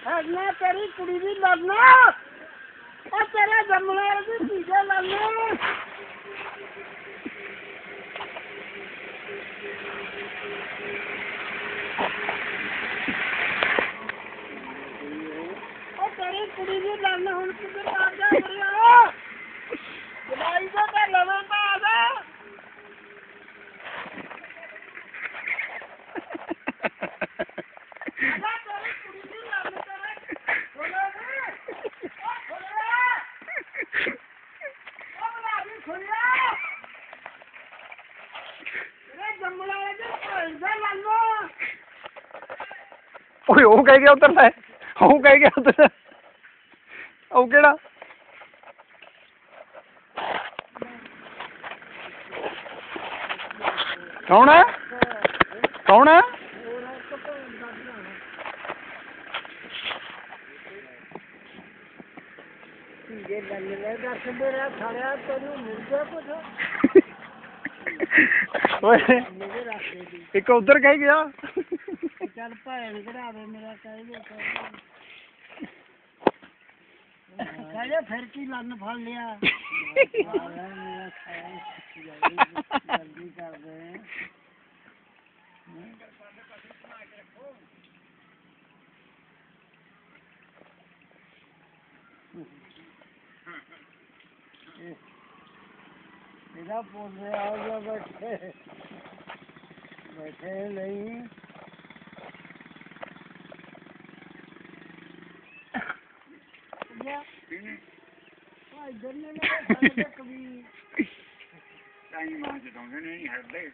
ਨਾ ਤੇਰੀ ਕੁੜੀ ਦੀ ਲੜਨਾ ਉਹ ਤੇਰੇ ਜੰਮਲੇ ਦੀ ਧੀਏ ਲੜਨਾ ਉਹ ਤੇਰੀ ਕੁੜੀ ਦੀ ਲੜਨਾ ਹੁਣ ਕਿੱਧਰ ਆ ਜਾ ਰਿਹਾ ਜਵਾਈ ਦਾ ਤਾਂ ਲੜਨਾ ਆ ਜਾ ਓਏ ਉਹ ਕਹਿ ਗਿਆ ਉਧਰ ਲੈ ਉਹ ਕਹਿ ਗਿਆ ਉਧਰ ਉਹ ਕਿਹੜਾ ਕੌਣ ਹੈ ਕੌਣ ਹੈ ਜੇ ਲੈ ਦੱਸ ਮੇਰਾ ਸਾਲਿਆ ਤੈਨੂੰ ਮਿਲ ਗਿਆ ਕੁਛ ਓਏ ਇੱਕ ਉਧਰ ਕਹਿ ਗਿਆ ਚੱਲ ਭੈਣ ਘੜਾਵੇ ਮੇਰਾ ਕਹਿ ਫਿਰ ਕੀ ਲੰਨ ਫੜ ਲਿਆ ਜਲਦੀ ਕਰਦੇ ਇਹਦਾ ਬੋਲ ਆ ਗਿਆ ਬੈਠੇ ਬੈਠੇ ਨਹੀਂ ਇਧਰ ਨੇ ਕਵੀ ਟਾਈਮ ਆ ਜਦੋਂ ਨਹੀਂ ਹੱਦੇ